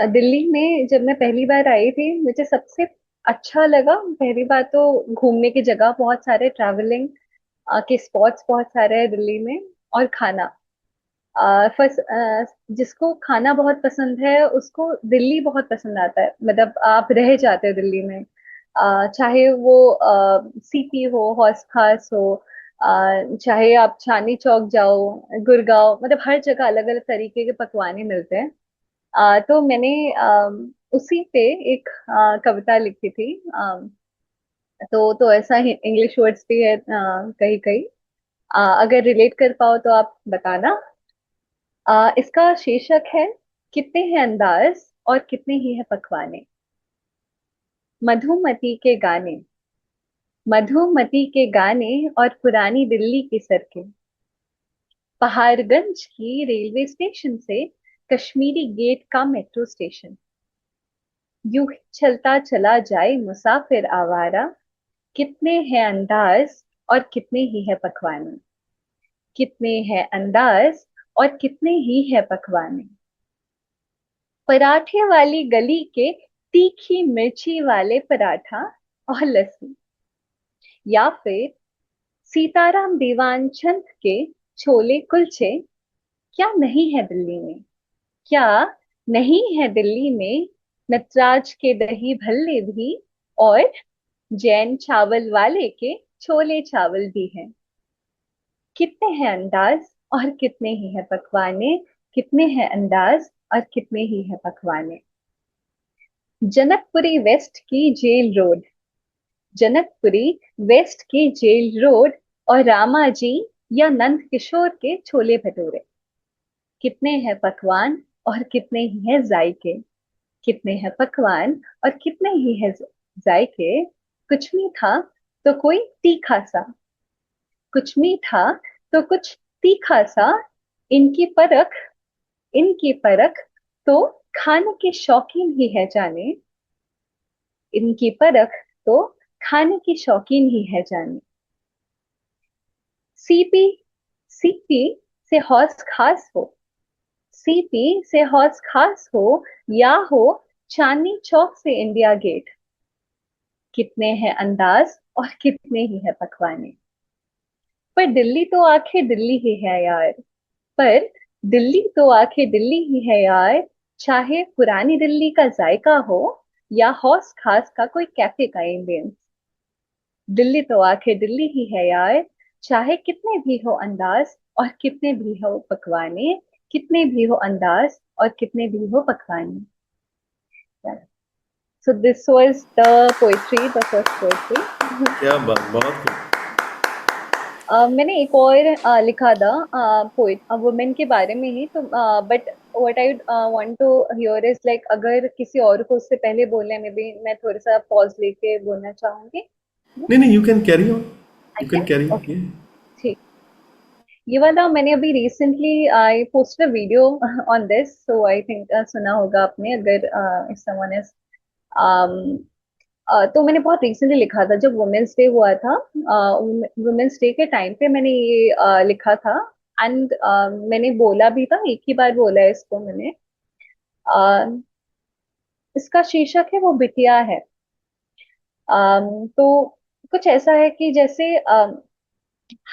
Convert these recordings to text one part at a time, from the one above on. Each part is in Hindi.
दिल्ली में जब मैं पहली बार आई थी, मुझे सबसे अच्छा लगा। पहली बार तो घूमने की जगह बहुत सारे, ट्रैवलिंग के स्पॉट्स बहुत सारे हैं दिल्ली में। और खाना, फर्स्ट जिसको खाना बहुत पसंद है उसको दिल्ली बहुत पसंद आता है। मतलब आप रह जाते हो दिल्ली में। चाहे वो सीपी हो, हौस खास हो, चाहे आप चांदनी चौक जाओ, गुड़गांव, मतलब हर जगह अलग अलग तरीके के पकवाने मिलते हैं। तो मैंने उसी पे एक कविता लिखी थी। तो ऐसा ही इंग्लिश वर्ड्स भी है कहीं कहीं। अगर रिलेट कर पाओ तो आप बताना। इसका शीर्षक है, कितने हैं अंदाज और कितने ही है पकवाने। मधुमती के गाने, मधुमती के गाने और पुरानी दिल्ली की सड़कें, पहाड़गंज की रेलवे स्टेशन से कश्मीरी गेट का मेट्रो स्टेशन, यूं ही चलता चला जाए मुसाफिर आवारा। कितने हैं अंदाज और कितने ही है पकवाने। कितने हैं अंदाज और कितने ही है पकवाने। पराठे वाली गली के तीखी मिर्ची वाले पराठा और लस्सी, या फिर सीताराम दीवान चंद के छोले कुलचे। क्या नहीं है दिल्ली में, क्या नहीं है दिल्ली में नटराज के दही भल्ले भी, और जैन चावल वाले के छोले चावल भी हैं। कितने हैं अंदाज और कितने ही है पकवाने। कितने हैं अंदाज और कितने ही है पकवाने। जनकपुरी वेस्ट की जेल रोड, जनकपुरी वेस्ट की जेल रोड और रामाजी या नंद किशोर के छोले भटूरे। कितने हैं पकवान और कितने ही है जायके। कितने हैं पकवान और कितने ही है जायके। कुछ मीठा तो कोई तीखा सा, कुछ मीठा तो कुछ तीखा सा। इनकी परख, इनकी परख तो खाने के शौकीन ही है जाने। इनकी परख तो खाने की शौकीन ही है जाने। सीपी, सीपी से हौस खास हो, सीपी से हौस खास हो, या हो चांदनी चौक से इंडिया गेट। कितने हैं अंदाज और कितने ही है पकवाने। पर दिल्ली तो आखिर दिल्ली ही है यार, पर दिल्ली तो आखिर दिल्ली ही है यार। चाहे पुरानी दिल्ली का जायका हो या हौस खास का कोई कैफे का एम्बियंस। दिल्ली तो आखिर दिल्ली ही है यार। चाहे कितने भी हो अंदाज और कितने भी हो पकवाने। कितने भी हो अंदाज और कितने भी हो पकवाने। So this was the poetry, the first poetry. क्या बात, बहुत खूब। मैंने एक और लिखा था पोइट वुमेन के बारे में ही। तो but what I want to hear is like, अगर किसी और को उससे पहले बोलने में भी मैं थोड़ा सा पॉज लेके बोलना चाहूंगी। नहीं नहीं, you can carry on. I you can can, carry on, okay, ये। ठीक। ये वाला मैंने अभी recently I posted a video on this, so I think सुना होगा आपने, अगर इफ समवन इज। तो मैंने बहुत रिसेंटली लिखा था जब वुमेन्स डे हुआ था। वुमेन्स डे के टाइम पे मैंने ये लिखा था। एंड मैंने बोला भी था, एक ही बार बोला है इसको मैंने। अ, इसका शीर्षक है, वो बिटिया है। तो कुछ ऐसा है कि जैसे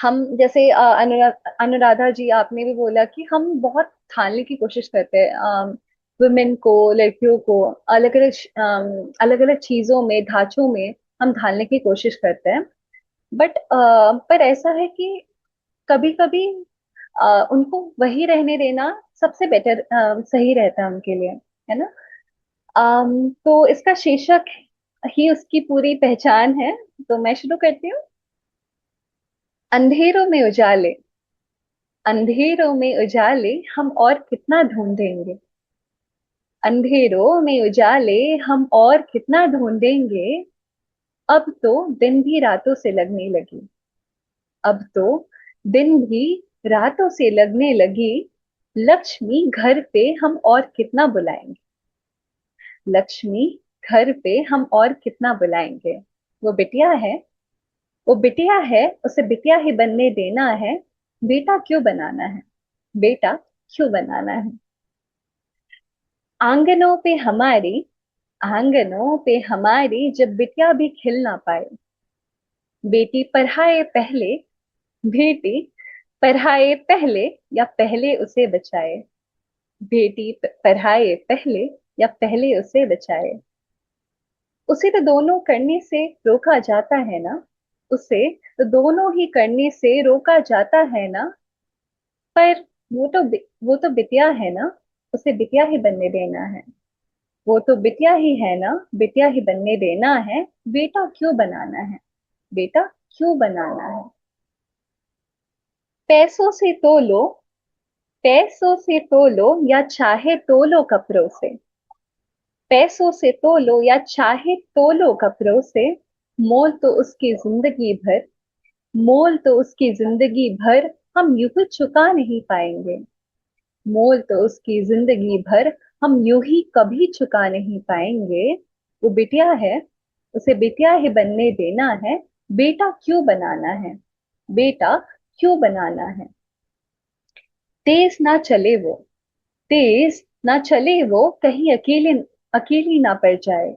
हम जैसे अनुराधा जी, आपने भी बोला कि हम बहुत ढालने की कोशिश करते हैं वुमेन को, लड़कियों को अलग अलग, अलग अलग चीजों में, ढांचों में हम ढालने की कोशिश करते हैं। बट पर ऐसा है कि कभी कभी उनको वही रहने देना सबसे बेटर, सही रहता है उनके लिए, है ना। तो इसका शीर्षक ही उसकी पूरी पहचान है। तो मैं शुरू करती हूँ। अंधेरों में उजाले, अंधेरों में उजाले हम और कितना ढूंढेंगे। अंधेरों में उजाले हम और कितना ढूंढेंगे। अब तो दिन भी रातों से लगने लगी, अब तो दिन भी रातों से लगने लगी। लक्ष्मी घर पे हम और कितना बुलाएंगे। लक्ष्मी घर पे हम और कितना बुलाएंगे। वो बिटिया है, वो बिटिया है, उसे बिटिया ही बनने देना है। बेटा क्यों बनाना है, बेटा क्यों बनाना है। आंगनों पे हमारी, आंगनों पे हमारी जब बिटिया भी खिल ना पाए, बेटी पढ़ाए पहले, बेटी पढ़ाए पहले या पहले उसे बचाए, बेटी पढ़ाए पहले या पहले उसे बचाए। उसे तो दोनों करने से रोका जाता है ना, उसे तो दोनों ही करने से रोका जाता है ना, पर वो तो बिटिया है ना, उसे बिटिया ही बनने देना है। वो तो बिटिया ही है ना, बिटिया ही बनने देना है। बेटा क्यों बनाना है, बेटा क्यों बनाना है। पैसों से तोलो, पैसों से तोलो या चाहे तोलो कपड़ों से, पैसों से तोलो या चाहे तोलो कपड़ों से, मोल तो उसकी जिंदगी भर, मोल तो उसकी जिंदगी भर हम यूं ही चुका नहीं पाएंगे, मोल तो उसकी जिंदगी भर हम यूं ही कभी चुका नहीं पाएंगे। वो बिटिया है, उसे बिटिया ही बनने देना है। बेटा क्यों बनाना है, बेटा क्यों बनाना है। तेज ना चले वो, तेज ना चले वो कहीं अकेले, अकेली ना पड़ जाए।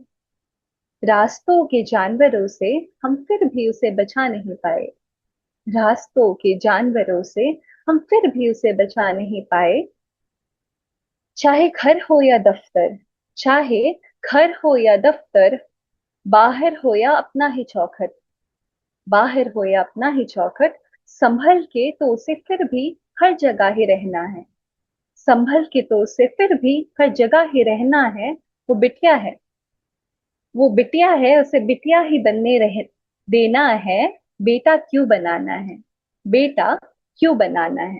रास्तों के जानवरों से हम फिर भी उसे बचा नहीं पाए, रास्तों के जानवरों से हम फिर भी उसे बचा नहीं पाए। चाहे घर हो या दफ्तर, चाहे घर हो या दफ्तर, बाहर हो या अपना ही चौखट, बाहर हो या अपना ही चौखट, संभल के तो उसे फिर भी हर जगह ही रहना है, संभल के तो उसे फिर भी हर जगह ही रहना है। वो बिटिया है, वो बिटिया है, उसे बिटिया ही बनने रह देना है। बेटा क्यों बनाना है, बेटा क्यों बनाना है।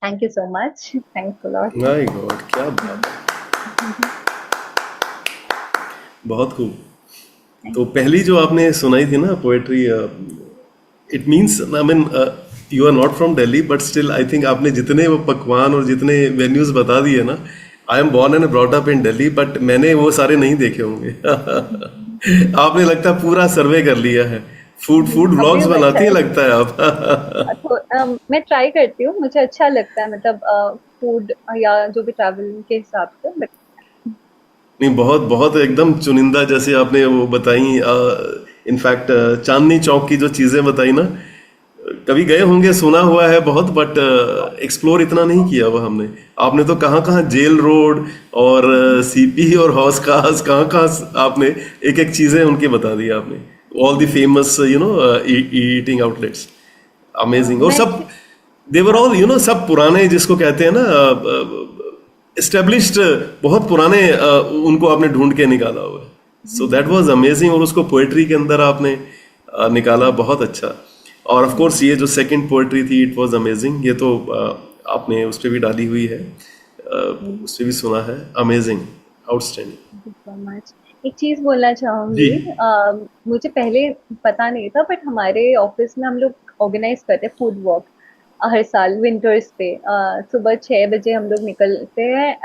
Thank you so much, thanks a lot. My God, क्या बात है। बहुत खूब। तो पहली जो आपने सुनाई थी ना poetry, it means I mean you are not from Delhi but still I think आपने जितने वो पकवान और जितने वेन्यूज बता दिए ना, I am born and brought up in Delhi but मैंने वो सारे नहीं देखे होंगे। आपने लगता है पूरा सर्वे कर लिया है। फूड फूड काफी व्लॉग्स अच्छा बनाती है है। लगता है आप। तो मैं ट्राई करती हूँ, मुझे अच्छा लगता है, मतलब फूड या जो भी ट्रैवल के हिसाब से, बट नहीं, बहुत बहुत एकदम चुनिंदा जैसे आपने वो बताई। इनफैक्ट चांदनी चौक की जो चीजें बताई ना, कभी गए होंगे, सुना हुआ है बहुत, बट एक्सप्लोर इतना नहीं किया हुआ हमने। आपने तो कहाँ कहाँ जेल रोड और सीपी और हौस खास कहाँ कहाँ आपने एक एक चीजें उनकी बता दी आपने। All the famous eating outlets, amazing. और मैं सब देवर ऑल सब पुराने जिसको कहते हैं ना, एस्टेब्लिश्ड, बहुत पुराने, उनको आपने ढूंढ के निकाला हुआ है। So that was amazing. और उसको पोएट्री के अंदर आपने निकाला, बहुत अच्छा। और ऑफ कोर्स ये जो सेकंड पोएट्री थी, इट वाज अमेजिंग। ये तो आपने उस पर भी डाली हुई है, उस पर भी सुना है। Amazing, outstanding. So much. एक चीज बोलना जी। चाहूंगी, मुझे पहले पता नहीं था, बट हमारे ऑफिस में हम लोग ऑर्गेनाइज करते हैं फूड वॉक हर साल विंटर्स पे। सुबह 6 बजे हम लोग निकलते हैं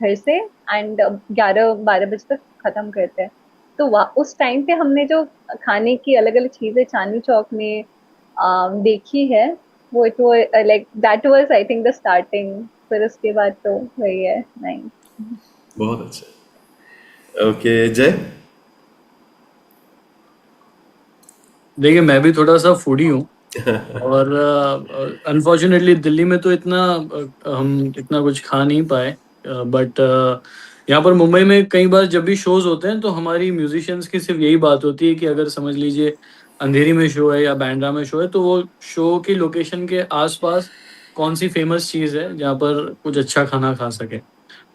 घर से, एंड 11-12 बजे तक खत्म करते हैं। तो उस टाइम पे हमने जो खाने की अलग अलग चीजें चांदनी चौक में देखी है, वो इट वो like that was I think the starting. फिर उसके बाद तो वही है, नहीं। बहुत अच्छा। ओके, जय। देखिए, मैं भी थोड़ा सा फूडी हूँ। और अनफॉर्चुनेटली दिल्ली में तो इतना हम इतना कुछ खा नहीं पाए। बट यहाँ पर मुंबई में कई बार जब भी शोज होते हैं तो हमारी म्यूजिशियंस की सिर्फ यही बात होती है कि अगर समझ लीजिए अंधेरी में शो है या बैंड्रा में शो है, तो वो शो की लोकेशन के आसपास कौन सी फेमस चीज़ है जहाँ पर कुछ अच्छा खाना खा सके।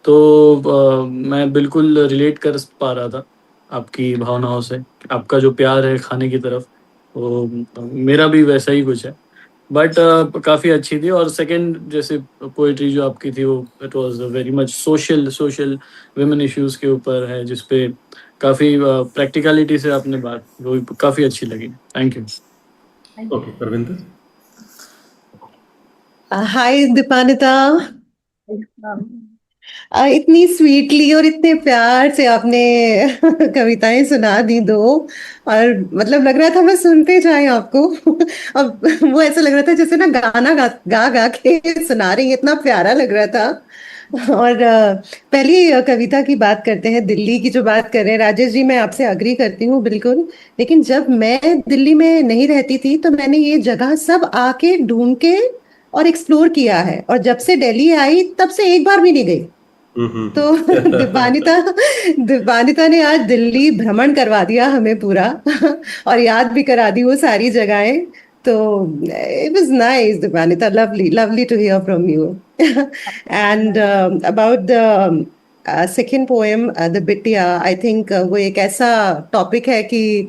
तो मैं बिल्कुल रिलेट कर पा रहा था आपकी भावनाओं से। आपका जो प्यार है खाने की तरफ, वो मेरा भी वैसा ही कुछ है। बट काफ़ी अच्छी थी। और सेकंड जैसे पोइट्री जो आपकी थी, वो it was very much social social women issues के ऊपर है, जिस पे काफ़ी प्रैक्टिकलिटी से आपने बात, वो काफ़ी अच्छी लगी। Thank you. Okay, Parvinder. Hi Dipanita. Um, इतनी स्वीटली और इतने प्यार से आपने कविताएं सुना दी दो, और मतलब लग रहा था मैं सुनते जाए आपको। अब वो ऐसा लग रहा था जैसे ना गाना गा गा गा के सुना रही हैं, इतना प्यारा लग रहा था। और पहली कविता की बात करते हैं, दिल्ली की जो बात कर रहे हैं राजेश जी, मैं आपसे अग्री करती हूँ बिल्कुल। लेकिन जब मैं दिल्ली में नहीं रहती थी तो मैंने ये जगह सब आके ढूंढ के और एक्सप्लोर किया है, और जब से दिल्ली आई तब से एक बार भी नहीं गई। तो दिवानिता दिवानिता ने आज दिल्ली भ्रमण करवा दिया हमें पूरा और याद भी करा दी वो सारी जगहें। तो it was nice Dipanita, lovely lovely to hear from you. And about the second poem the Bitiya, I think वो एक ऐसा टॉपिक है कि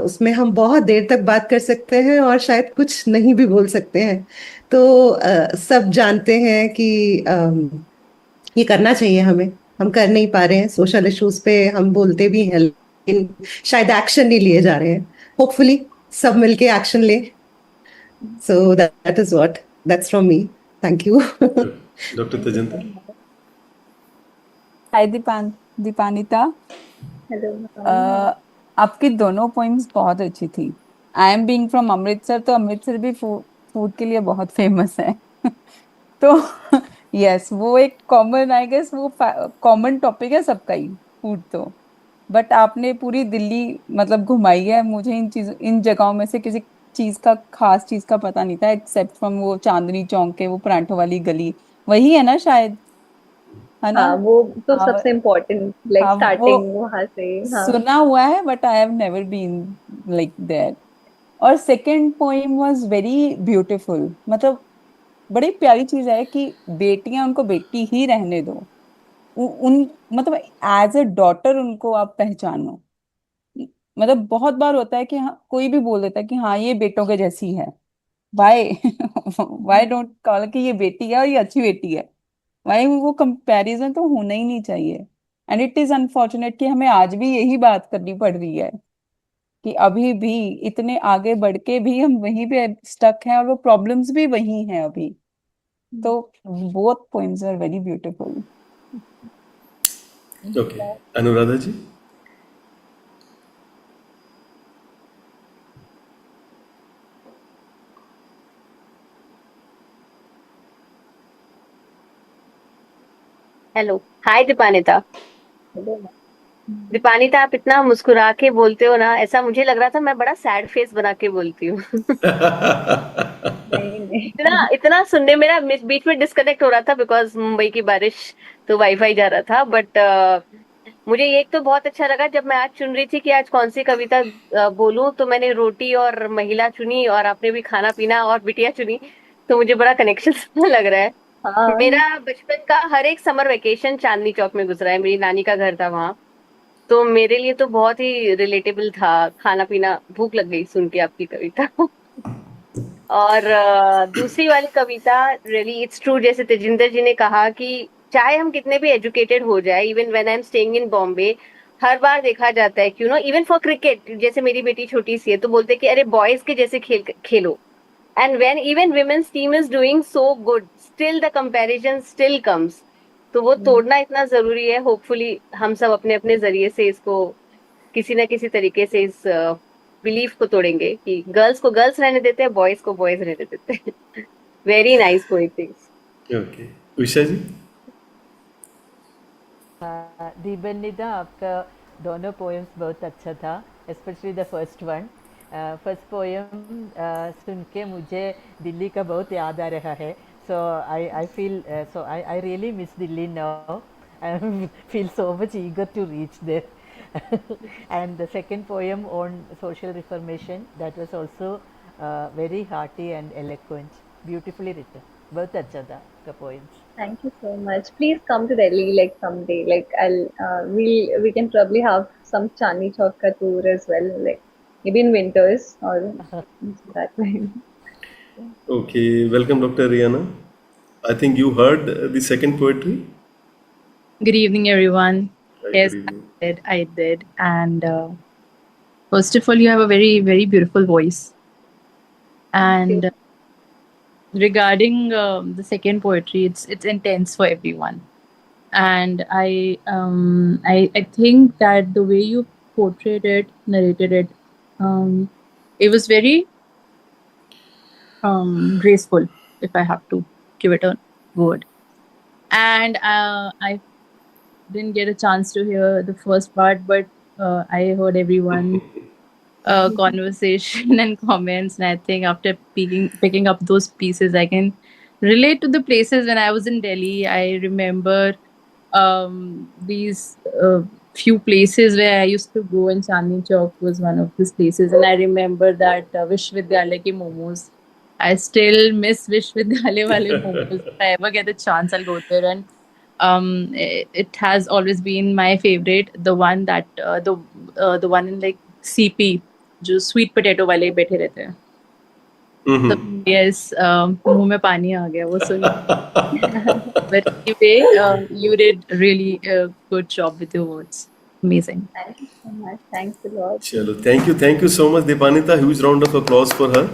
उसमें हम बहुत देर तक बात कर सकते हैं और शायद कुछ नहीं भी बोल सकते हैं। तो सब जानते हैं कि ये करना चाहिए हमें, हम कर नहीं पा रहे हैं, सोशल इश्यूज पे हम बोलते भी हैं लेकिन शायद एक्शन नहीं लिए जा रहे हैं। होपफुली सब मिलके एक्शन ले। So that is what, that's from me. Thank you. Doctor Tejinder. Hi Dipanita. Hello. आपकी दोनों पोइम्स बहुत अच्छी थी। I am being from Amritsar, तो अमृतसर भी फूड के लिए बहुत फेमस है। तो यस, वो एक कॉमन, आई गेस वो कॉमन टॉपिक है सबका ही, फूड तो। बट आपने पूरी दिल्ली मतलब घुमाई है। मुझे इन जगहों में से किसी चीज का, खास चीज का पता नहीं था, एक्सेप्ट फ्रॉम वो चांदनी चौक के वो परांठों वाली गली। वही है ना शायद, है ना? हाँ, वो तो हाँ, सबसे इम्पोर्टेंट, लाइक हाँ वो स्टार्टिंग वहां से। हाँ। सुना हुआ है but I have never been like that. और second poem was very beautiful. मतलब बड़ी प्यारी चीज है कि बेटियां, उनको बेटी ही रहने दो। उन मतलब एज अ डॉटर उनको आप पहचानो। मतलब बहुत बार होता है कि हाँ, कोई भी बोल देता है कि हाँ ये बेटों के जैसी है। वाई वाई डोंट कॉल कि ये बेटी है और ये अच्छी बेटी है। भाई वो कंपैरिजन तो होना ही नहीं चाहिए। एंड इट इज अनफॉर्चुनेट कि हमें आज भी यही बात करनी पड़ रही है कि अभी भी इतने आगे बढ़ के भी हम वहीं पे स्टक हैं और वो प्रॉब्लम्स भी वही हैं अभी। तो both poems are very beautiful. Okay, Anuradha ji. Hello. Hi Dipanita. Dipanita, आप इतना मुस्कुरा के बोलते हो ना, ऐसा मुझे लग रहा था मैं बड़ा सैड फेस बना के बोलती हूँ। नहीं नहीं। इतना इतना सुनने, मेरा बीच में डिस्कनेक्ट हो रहा था बिकॉज मुंबई की बारिश, तो वाईफाई जा रहा था। बट मुझे ये एक तो बहुत अच्छा लगा, जब मैं आज चुन रही थी कि आज कौन सी कविता बोलूं, तो मैंने रोटी और महिला चुनी और आपने भी खाना पीना और बिटिया चुनी। तो मुझे बड़ा कनेक्शन लग रहा है। हाँ। मेरा बचपन का हर एक समर वेकेशन चांदनी चौक में गुजरा है, मेरी नानी का घर था वहां। तो मेरे लिए तो बहुत ही रिलेटेबल था। खाना पीना, भूख लग गई सुन के आपकी कविता। और दूसरी वाली कविता, रियली इट्स ट्रू, जैसे तेजिंदर जी ने कहा कि चाहे हम कितने भी एजुकेटेड हो जाए, even when I am staying in Bombay, हर बार देखा जाता है कि इवन फॉर क्रिकेट, जैसे मेरी बेटी छोटी सी है तो बोलते हैं कि अरे बॉयज के जैसे खेल खेलो। And when even women's team is doing so good, still the comparison still comes. तो वो तोड़ना इतना जरूरी है। होपफुली हम सब अपने अपने जरिए से इसको किसी ना किसी तरीके से इस बिलीफ को तोड़ेंगे कि गर्ल्स को गर्ल्स रहने देते हैं, बॉयज को बॉयज रहने देते हैं। Very nice poetics. Okay, Usha ji. Dipanita, आपका दोनों पोएम्स बहुत अच्छा था, specially the first one. First poem सुन के मुझे दिल्ली का बहुत याद आ रहा है। So I feel, so I really miss Delhi now. I feel so much eager to reach there. And the second poem on social reformation, that was also very hearty and eloquent, beautifully written. बहुत अच्छा था आपका poems. Thank you so much. Please come to Delhi like someday. Like we can probably have some Chandni Chowk ka tour as well. Like maybe in winters or that time. Okay, welcome, Dr. Rihanna. I think you heard the second poetry. Good evening, everyone. Right, Yes, good evening. I did. And first of all, you have a very, very beautiful voice. Thank And regarding the second poetry, it's intense for everyone. And I think that the way you portrayed it, narrated it, it was very graceful, if I have to give it a word. and I didn't get a chance to hear the first part, but I heard everyone conversation and comments, and I think after picking up those pieces, I can relate to the places when I was in Delhi. I remember these few places where I used to go, and Chandni Chowk was one of these places. And I remember that Vishwavidyalaya ki momos. I still miss Vishwavidyalaya wale momos. If I ever get the chance, I'll go there. And it has always been my favorite. The one that the one in like CP, जो sweet potato वाले बैठे रहते हैं. So yes, मुंह में पानी आ गया वो सुन. But anyway, you did really good job with your words. Amazing. Thank you so much. Thanks a lot. चलो, thank you so much, Deepanita. Huge round of applause for her.